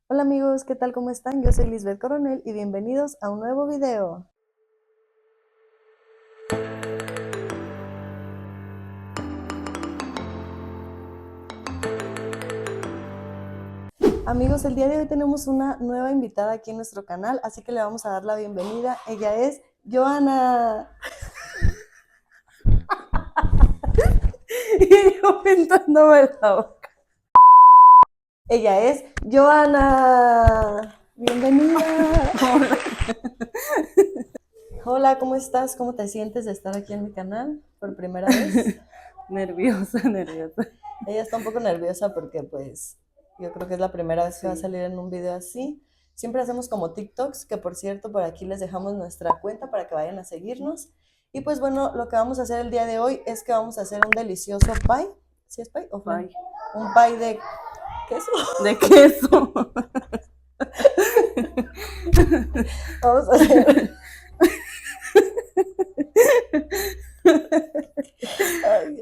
Hola amigos, ¿qué tal? ¿Cómo están? Yo soy Lisbeth Coronel y bienvenidos a un nuevo video. Amigos, el día de hoy tenemos una nueva invitada aquí en nuestro canal, así que le vamos a dar la bienvenida. Ella es Joana. Y yo pintándome la boca. Ella es Joana. Bienvenida. Hola. Hola, ¿cómo estás? ¿Cómo te sientes de estar aquí en mi canal por primera vez? Nerviosa. Ella está un poco nerviosa porque pues yo creo que es la primera vez que va a Sí. salir en un video así. Siempre hacemos como TikToks, que por cierto por aquí les dejamos nuestra cuenta para que vayan a seguirnos. Y pues bueno, lo que vamos a hacer el día de hoy es que vamos a hacer un delicioso pie. ¿Sí es pie o flan? Pie. Un pie de queso. De queso. Vamos a hacer... Ay,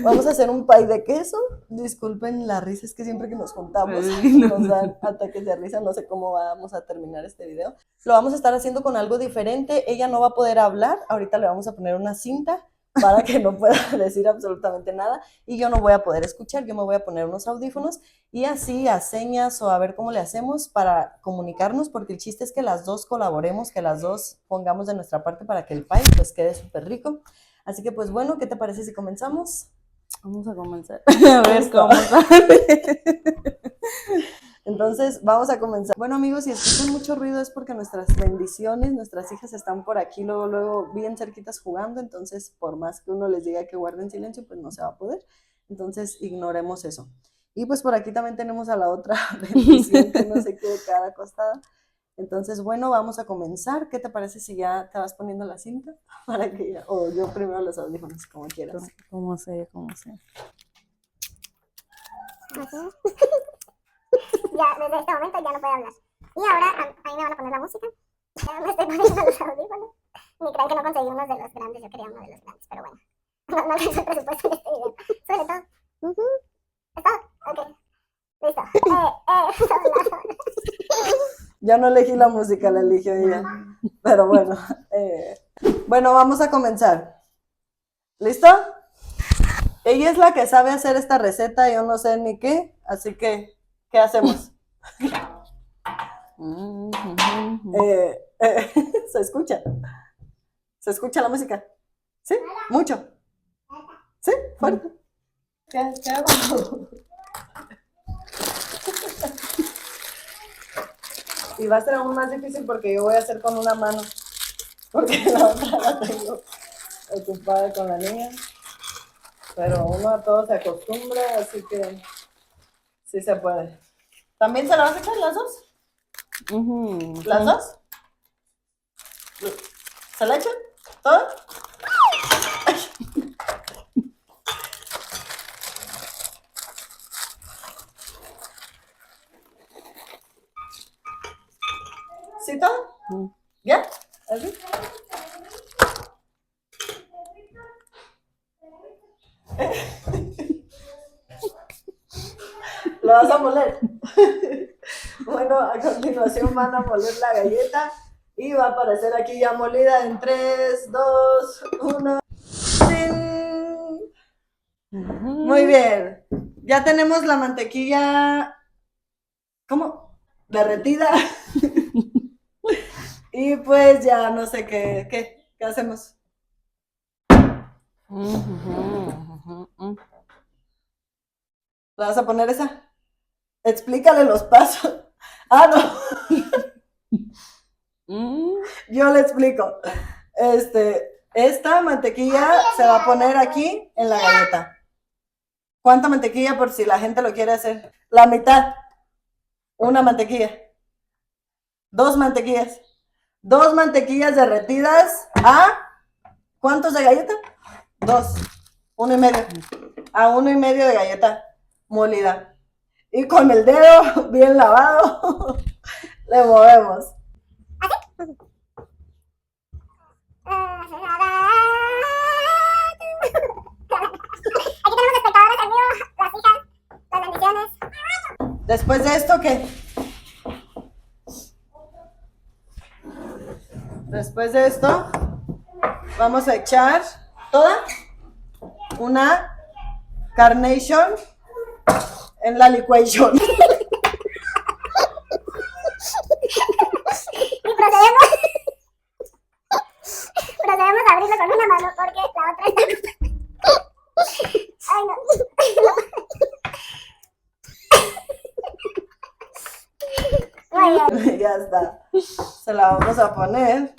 vamos a hacer un pie de queso. Disculpen la risa, es que siempre que nos juntamos Ay, no. nos dan ataques de risa. No sé cómo vamos a terminar este video. Lo vamos a estar haciendo con algo diferente. Ella no va a poder hablar. Ahorita le vamos a poner una cinta para que no pueda decir absolutamente nada. Y yo no voy a poder escuchar. Yo me voy a poner unos audífonos y así a señas o a ver cómo le hacemos para comunicarnos, porque el chiste es que las dos colaboremos, que las dos pongamos de nuestra parte para que el pie pues quede súper rico. Así que pues bueno, ¿qué te parece si comenzamos? Vamos a comenzar. A ver Listo. cómo sale. Entonces vamos a comenzar. Bueno amigos, si escuchan mucho ruido es porque nuestras bendiciones, nuestras hijas están por aquí luego bien cerquitas jugando, entonces por más que uno les diga que guarden silencio, pues no se va a poder. Entonces ignoremos eso. Y pues por aquí también tenemos a la otra bendición que no se quede cara acostada. Entonces, bueno, vamos a comenzar. ¿Qué te parece si ya te vas poniendo la cinta? Para que ya, o yo primero los audífonos, como quieras. Como sea. Así. Ya, desde este momento ya no puedo hablar. Y ahora a mí me van a poner la música. Me estoy poniendo los audífonos. Ni crean que no conseguí unos de los grandes, yo quería uno de los grandes, pero bueno. No alcanzo el presupuesto en este video. Sobre todo. ¿Está? Ok. Listo. Yo no elegí la música, la eligió ella. Pero bueno. Bueno, vamos a comenzar. ¿Listo? Ella es la que sabe hacer esta receta, yo no sé ni qué, así que, ¿qué hacemos? ¿Se escucha? ¿Se escucha la música? ¿Sí? ¿Mucho? ¿Sí? ¿Fuerte? ¿Qué hago? Y va a ser aún más difícil porque yo voy a hacer con una mano, porque la otra la tengo ocupada con la niña. Pero uno a todo se acostumbra, así que sí se puede. ¿También se la vas a echar las dos? ¿Las dos? ¿Se la echan? ¿Todas? ¿Sí todo? ¿Ya? ¿Así? ¿Lo vas a moler? Bueno, a continuación van a moler la galleta y va a aparecer aquí ya molida en 3, 2, 1. ¡Tin! Muy bien. Ya tenemos la mantequilla, ¿cómo? Derretida. Y pues ya no sé qué hacemos. ¿La vas a poner esa? Explícale los pasos. Ah, no. Yo le explico. Esta mantequilla se va a poner aquí en la galleta. ¿Cuánta mantequilla por si la gente lo quiere hacer? La mitad. Una mantequilla. Dos mantequillas. Dos mantequillas derretidas a ¿cuántos de galleta? Dos. 1,5. A 1,5 de galleta molida. Y con el dedo bien lavado le movemos. Aquí tenemos espectadores en vivo, las hijas, las bendiciones. Después de esto, ¿qué? Después de esto, vamos a echar toda una carnation en la licuation. Y procedemos a abrirlo con una mano porque la otra está... Ay, no. Muy bien. Ya está. Se la vamos a poner.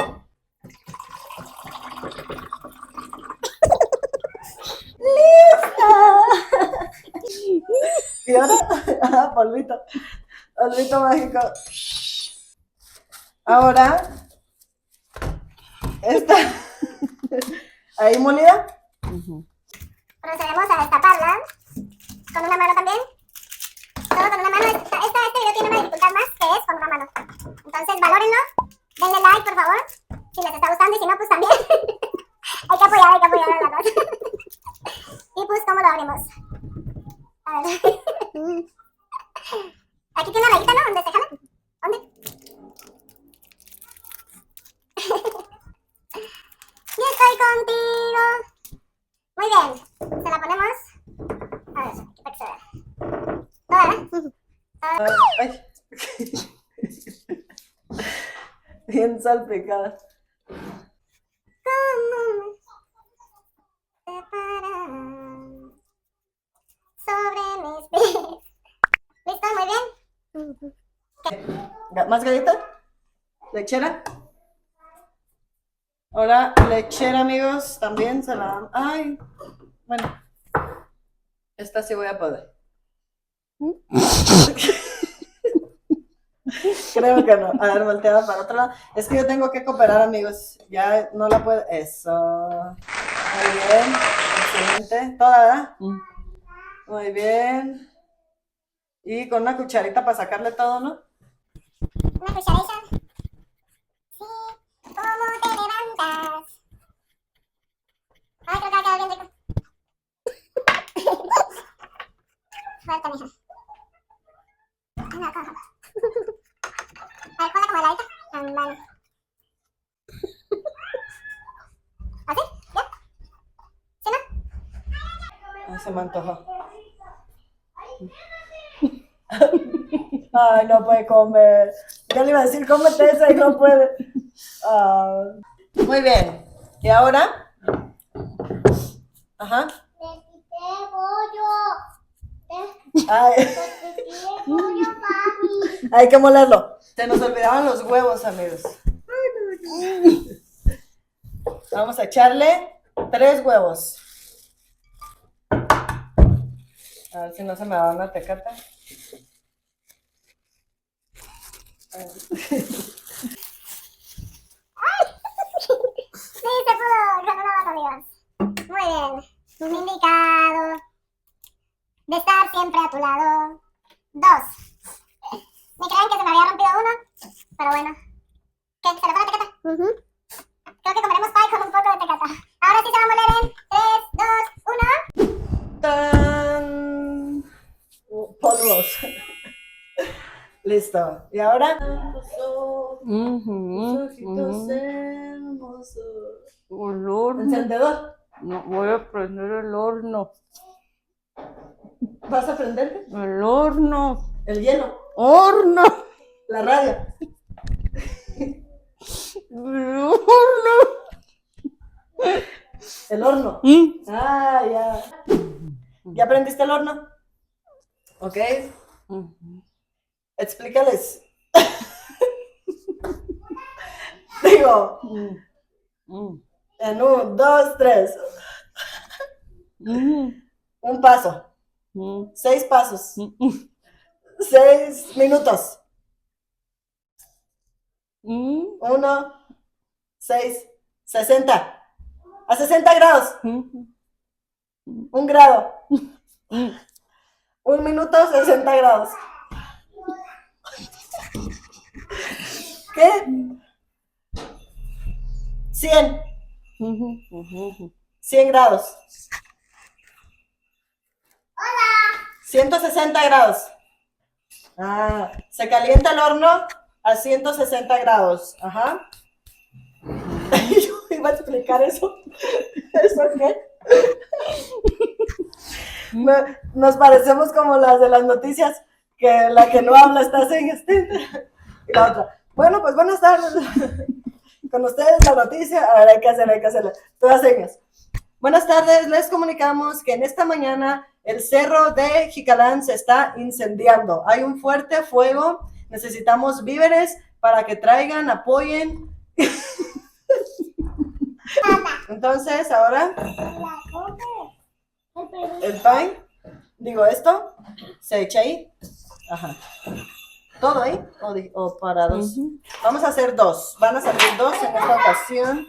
Y ahora, polvito. Polvito mágico. Ahora, esta. Ahí molida. Procedemos a destaparla con una mano también. Todo con una mano. Este video tiene una dificultad más que es con una mano. Entonces, valórenlo. Denle like, por favor. Si les está gustando y si no, pues también. Hay que apoyar a la cosa. Y pues, ¿cómo lo abrimos? A ver. Aquí tiene una rayita, ¿no? ¿Dónde se jala? ¿Dónde? Y estoy contigo. Muy bien. Se la ponemos. A ver, aquí para que se vea. ¿Toda, Ay. Bien salpicada. ¿Cómo me separan sobre mis pies? ¿Listo? Muy bien. ¿Más galleta? ¿Lechera? Ahora, lechera, amigos, también se la... Ay, bueno. Esta sí voy a poder. Creo que no. A ver, volteada para otro lado. Es que yo tengo que cooperar, amigos. Ya no la puedo... Eso. Muy bien. Excelente. Toda, ¿verdad? Muy bien. Y con una cucharita para sacarle todo, ¿no? Una cucharita. Sí. ¿Cómo te levantas? Ay, creo que va a quedar bien rico. Suelta, mija. Anda, acá. A ver, ponla como heladita. Vale. ¿Así? ¿Ya? ¿Sí, no? Ay, se me antojó. Ay, no puede comer. Ya le iba a decir, cómete esa y no puede. Ah, muy bien. ¿Y ahora? Ajá. Te quité pollo. Ay, Te quité pollo, papi. hay que molerlo. Se nos olvidaban los huevos, amigos. Vamos a echarle 3 huevos. A ver si no se me va una tecata. Sí, se pudo con una mano, amigos. Muy bien. Indicado. De estar siempre a tu lado. 2. Me creen que se me había rompido uno, pero bueno. ¿Qué? ¿Se le fue la tecata? Creo que comeremos pie con un poco de tecata. Ahora sí se va a moler en 3, 2, 1. ¡Tan! Polvos. Listo. ¿Y ahora? Tus ojitos hermosos. El horno. ¿Encendedor? No, voy a prender el horno. ¿Vas a prenderte? El horno. El hielo. ¡Horno! La radio. El horno. El horno. Ah, ya. ¿Ya prendiste el horno? Ok. Explícales. Digo, en 1, 2, 3. Un paso. 6 pasos. 6 minutos. 1, 6, 60. A 60 grados. 1 grado. 1 minuto, 60 grados. ¿Qué? 100. 100 grados. 160 grados. Ah, se calienta el horno a 160 grados. Ajá. Yo iba a explicar eso. ¿Eso qué? Nos parecemos como las de las noticias, que la que no habla está sin y la otra. Bueno, pues buenas tardes. Con ustedes la noticia. A ver, hay que hacerla. Todas señas. Buenas tardes, les comunicamos que en esta mañana el cerro de Jicalán se está incendiando. Hay un fuerte fuego, necesitamos víveres para que traigan, apoyen. Entonces, ahora, el pan, digo esto, se echa ahí. Ajá. ¿Todo ahí? ¿O para dos? Vamos a hacer dos. Van a salir dos en esta ocasión.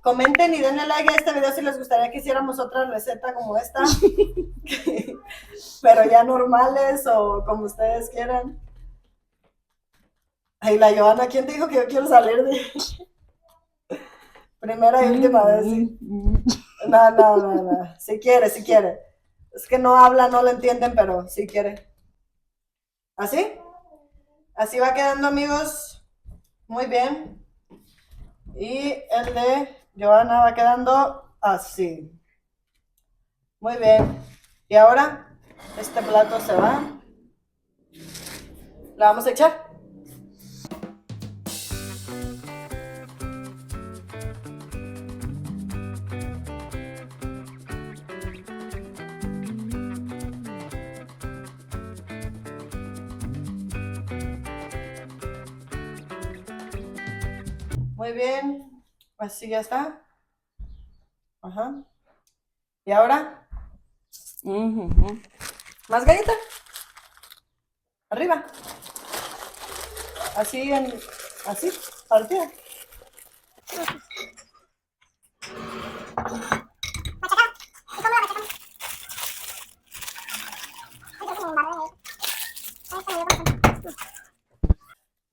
Comenten y denle like a este video si les gustaría que hiciéramos otra receta como esta. Pero ya normales o como ustedes quieran. Ay, la Joana, ¿quién dijo que yo quiero salir de primera y última vez? ¿Sí? No. Si quiere. Es que no habla, no lo entienden, pero sí quiere. ¿Así? Así va quedando, amigos. Muy bien. Y el de Joana va quedando así. Muy bien. Y ahora este plato se va. La vamos a echar. Muy bien. Así ya está. Ajá. ¿Y ahora? ¿Más galleta? Arriba. Así, así, partida.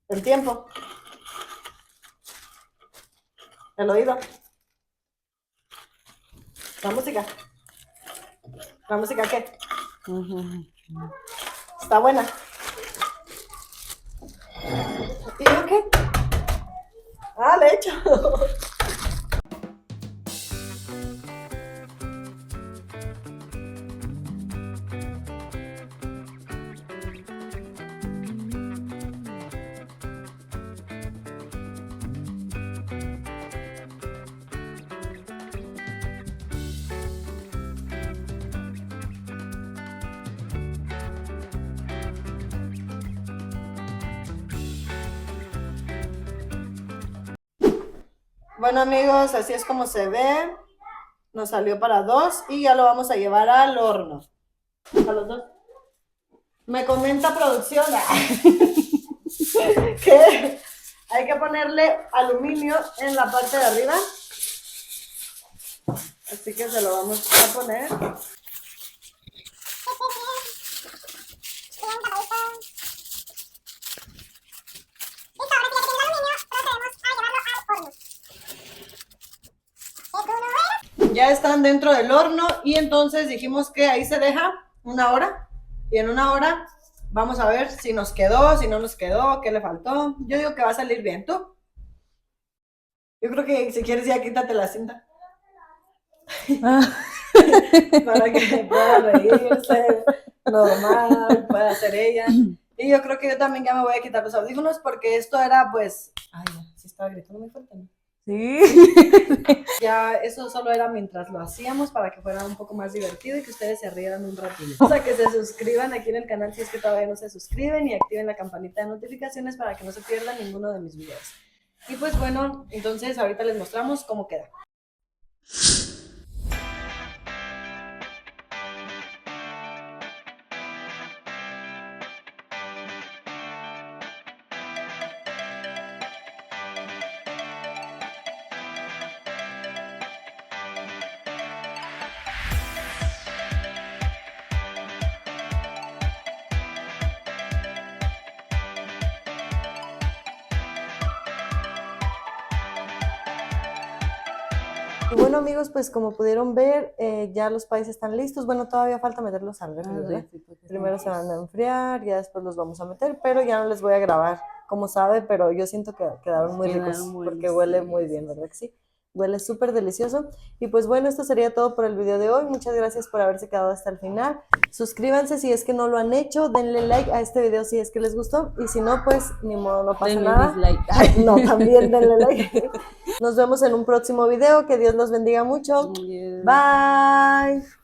El tiempo. El oído. La música. ¿La música qué? Está buena. ¿Y yo qué? Ah, le echo. Bueno, amigos, así es como se ve. Nos salió para dos y ya lo vamos a llevar al horno. A los dos. Me comenta producción que hay que ponerle aluminio en la parte de arriba. Así que se lo vamos a poner. Ya están dentro del horno y entonces dijimos que ahí se deja una hora y en una hora vamos a ver si nos quedó, si no nos quedó, qué le faltó. Yo digo que va a salir bien. ¿Tú? Yo creo que si quieres ya quítate la cinta. Para que pueda reírse normal, pueda hacer ella. Y yo creo que yo también ya me voy a quitar los audífonos porque esto era pues... Ay, sí estaba gritando muy fuerte, ¿no? Sí. Ya eso solo era mientras lo hacíamos para que fuera un poco más divertido y que ustedes se rieran un ratito. O sea, que se suscriban aquí en el canal si es que todavía no se suscriben y activen la campanita de notificaciones para que no se pierdan ninguno de mis videos. Y pues bueno, entonces ahorita les mostramos cómo queda. Y bueno amigos, pues como pudieron ver, ya los países están listos. Bueno, todavía falta meterlos al refri, ¿verdad? Primero se van a enfriar, ya después los vamos a meter, pero ya no les voy a grabar, como sabe, pero yo siento que quedaron muy ricos porque huele muy bien, ¿verdad que sí? Huele súper delicioso. Y pues bueno, esto sería todo por el video de hoy. Muchas gracias por haberse quedado hasta el final. Suscríbanse si es que no lo han hecho, denle like a este video si es que les gustó y si no, pues ni modo, no pasa nada. No, también denle like. Nos vemos en un próximo video. Que Dios los bendiga mucho. Bye.